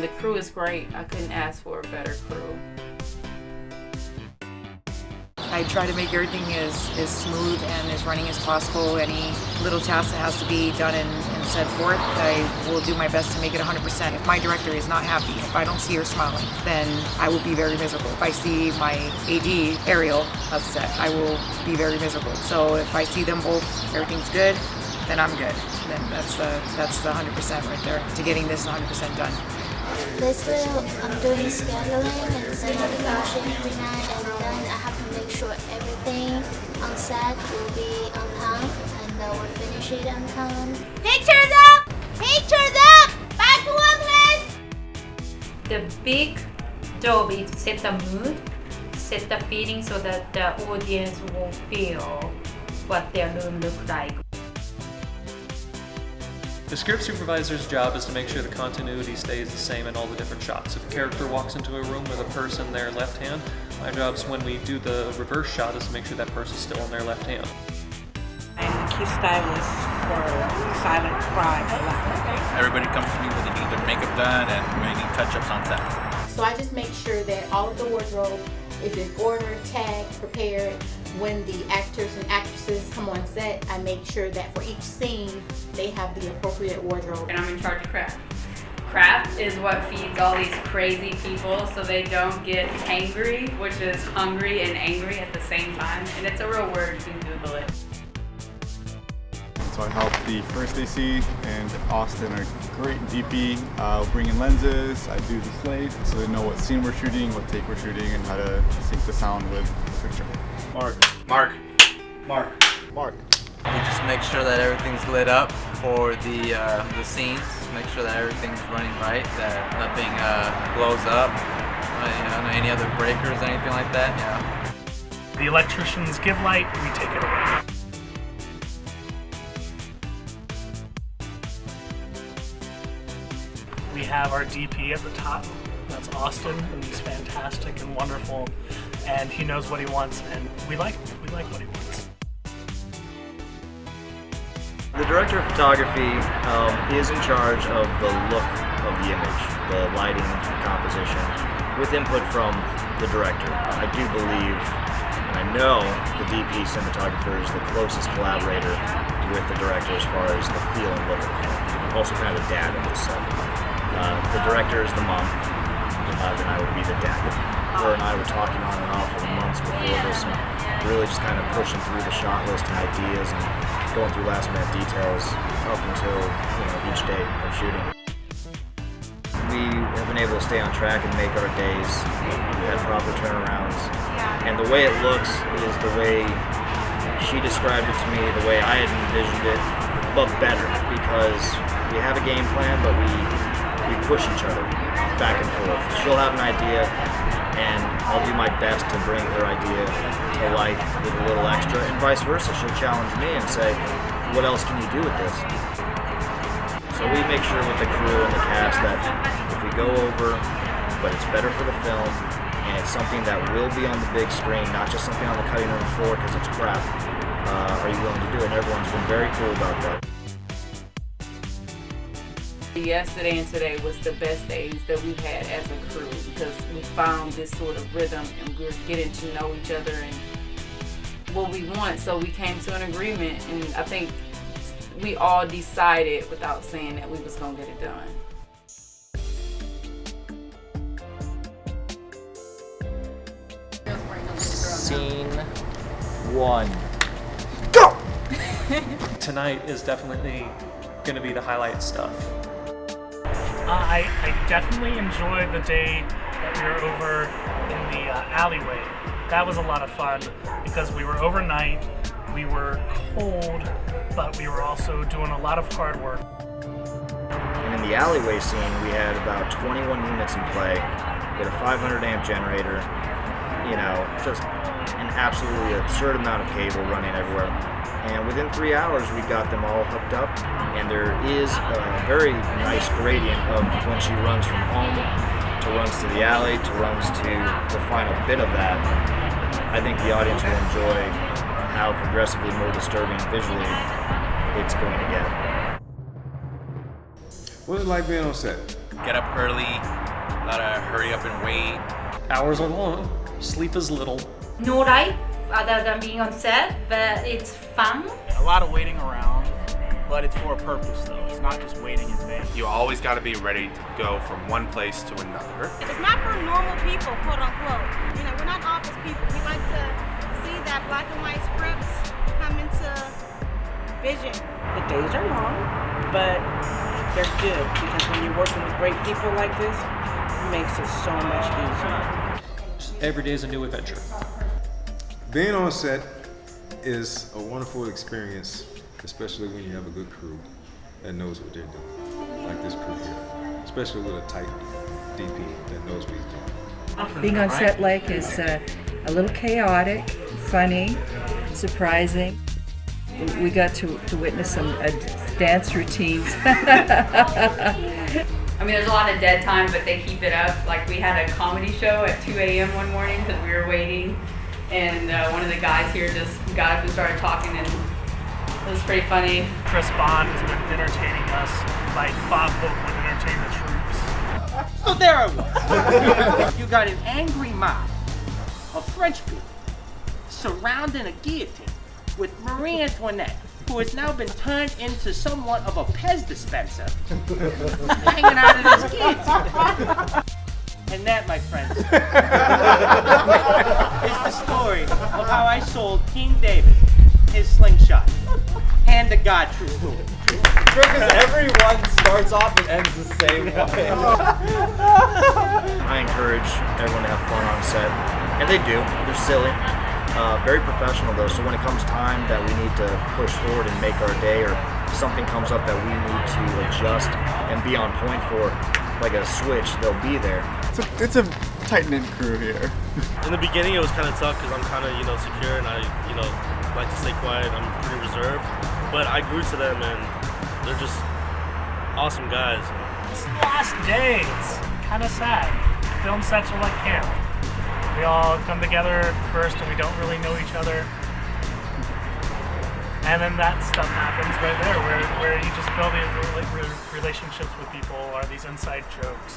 The crew is great. I couldn't ask for a better crew. I try to make everything as smooth and as running as possible. Any little task that has to be done and set forth, I will do my best to make it 100%. If my director is not happy, if I don't see her smiling, then I will be very miserable. If I see my AD, Ariel, upset, I will be very miserable. So if I see them both, everything's good, then I'm good. Then that's the 100% right there to getting this 100% done. Basically, I'm doing scheduling and setting the function every night, and then I have to make sure everything on set will be on time, and we'll finish it on time. Pictures up! Pictures up! Back to one place! The big job is to set the mood, set the feeling so that the audience will feel what their room looks like. The script supervisor's job is to make sure the continuity stays the same in all the different shots. If a character walks into a room with a purse in their left hand, my job is when we do the reverse shot is to make sure that purse is still in their left hand. I'm the key stylist for Silent Cry Aloud. Everybody comes to me when they need their makeup done and when they need touch-ups on set. So I just make sure that all of the wardrobe is in order, tagged, prepared. When the actors and actresses come on set, I make sure that for each scene, they have the appropriate wardrobe. And I'm in charge of craft. Craft is what feeds all these crazy people so they don't get hangry, which is hungry and angry at the same time. And it's a real word, you can Google it. So I help the first AC and Austin, a great DP, bring in lenses. I do the slate so they know what scene we're shooting, what take we're shooting, and how to sync the sound with the picture. Mark. We just make sure that everything's lit up for the scenes. Make sure that everything's running right, that nothing blows up. Any other breakers, anything like that. Yeah. The electricians give light, we take it away. We have our DP at the top. That's Austin, and he's fantastic and wonderful, and he knows what he wants, and we like what he wants. The director of photography is in charge of the look of the image, the lighting, composition, with input from the director. I do believe, and I know the DP cinematographer is the closest collaborator with the director as far as the feel and look of the film. Also kind of the dad of the set. The director is the mom, then I would be the dad. Her and I were talking on and off for months before this, and really just kind of pushing through the shot list and ideas and going through last minute details up until each day of shooting. We have been able to stay on track and make our days. We had proper turnarounds, and the way it looks is the way she described it to me, the way I had envisioned it, but better, because we have a game plan, but we push each other back and forth. She'll have an idea, and I'll do my best to bring her idea to life with a little extra, and vice versa. She'll challenge me and say, what else can you do with this? So we make sure with the crew and the cast that if we go over, but it's better for the film, and it's something that will be on the big screen, not just something on the cutting room floor because it's crap, are you willing to do it? And everyone's been very cool about that. Yesterday and today was the best days that we've had as a crew because we found this sort of rhythm and we're getting to know each other and what we want. So we came to an agreement, and I think we all decided without saying that we was gonna get it done. Scene 1. Go! Tonight is definitely going to be the highlight stuff. I definitely enjoyed the day that we were over in the alleyway. That was a lot of fun because we were overnight, we were cold, but we were also doing a lot of hard work. And in the alleyway scene, we had about 21 units in play. We had a 500 amp generator, just an absolutely absurd amount of cable running everywhere. And within 3 hours, we got them all hooked up. And there is a very nice gradient of when she runs from home to runs to the alley to runs to the final bit of that. I think the audience will enjoy how progressively more disturbing visually it's going to get. What is it like being on set? get up early, gotta hurry up and wait. Hours are long, sleep is little. No life other than being on set, but it's fun. A lot of waiting around, but it's for a purpose though. It's not just waiting in vain. You always got to be ready to go from one place to another. It's not for normal people, quote unquote. You know, we're not office people. We like to see that black and white scripts come into vision. The days are long, but they're good because when you're working with great people like this, it makes it so much easier. Every day is a new adventure. Being on set is a wonderful experience, especially when you have a good crew that knows what they're doing, like this crew here, especially with a tight DP that knows what he's doing. Being on set like is a little chaotic, funny, surprising. We got to witness some dance routines. I mean, there's a lot of dead time, but they keep it up. Like, we had a comedy show at 2 a.m. one morning because we were waiting, and one of the guys here just got up and started talking, and it was pretty funny. Chris Bond has been entertaining us like Bob Hope would entertain the troops. So there I was. You got an angry mob of French people surrounding a guillotine with Marie Antoinette, who has now been turned into somewhat of a Pez dispenser, hanging out of this guillotine. And that, my friends, is the story of how I sold King David his slingshot. Hand to God, true story. Because everyone starts off and ends the same way. I encourage everyone to have fun on set, and they do. They're silly. Very professional though, so when it comes time that we need to push forward and make our day, or something comes up that we need to adjust and be on point for, like a switch, they'll be there. It's a tight-knit crew here. In the beginning it was kind of tough because I'm kind of, secure, and I, like to stay quiet. I'm pretty reserved, but I grew to them and they're just awesome guys. It's the last day. It's kind of sad. Film sets are like camp. We all come together first and we don't really know each other. And then that stuff happens right there where you just build these relationships with people, or these inside jokes.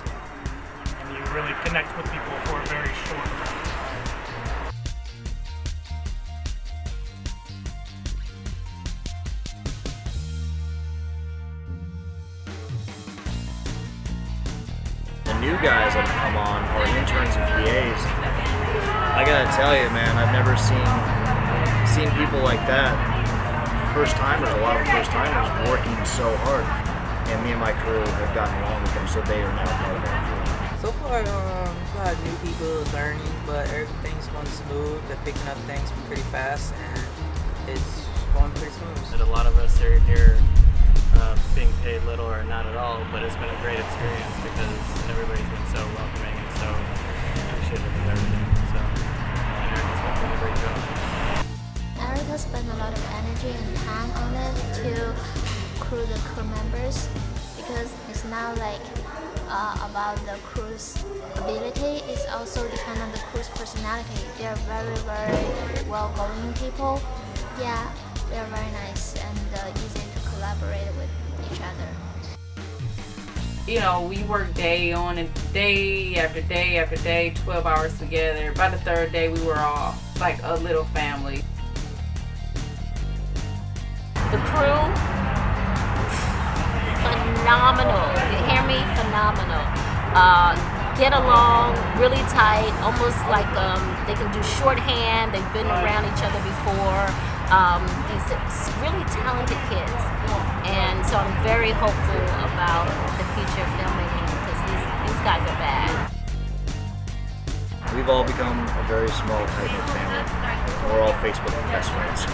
And you really connect with people for a very short time. The new guys that have come on are interns and PAs. I gotta tell you, man, I've never seen people like that. First timers, a lot of first timers working so hard, and me and my crew have gotten along with them, so they are now part of our crew. So far, a lot of new people learning, but everything's going smooth. They're picking up things pretty fast, and it's going pretty smooth. And a lot of us are here being paid little or not at all, but it's been a great experience because everybody's been so welcoming and so appreciative of everything. So Erika's been doing a great job. Erika spent a lot of energy and time on it to crew the crew members, because it's not like about the crew's ability, it's also depend on the crew's personality. They're very, very well-going people. Yeah, they're very nice and easy to collaborate with each other. We work day on and day after day after day, 12 hours together. By the third day, we were all like a little family. The crew, phenomenal. You hear me? Phenomenal. Get along really tight, almost like they can do shorthand. They've been around each other before. These really talented kids, and so I'm very hopeful about the future of filmmaking because these guys are bad. We've all become a very small, tight-knit family. We're all Facebook best friends.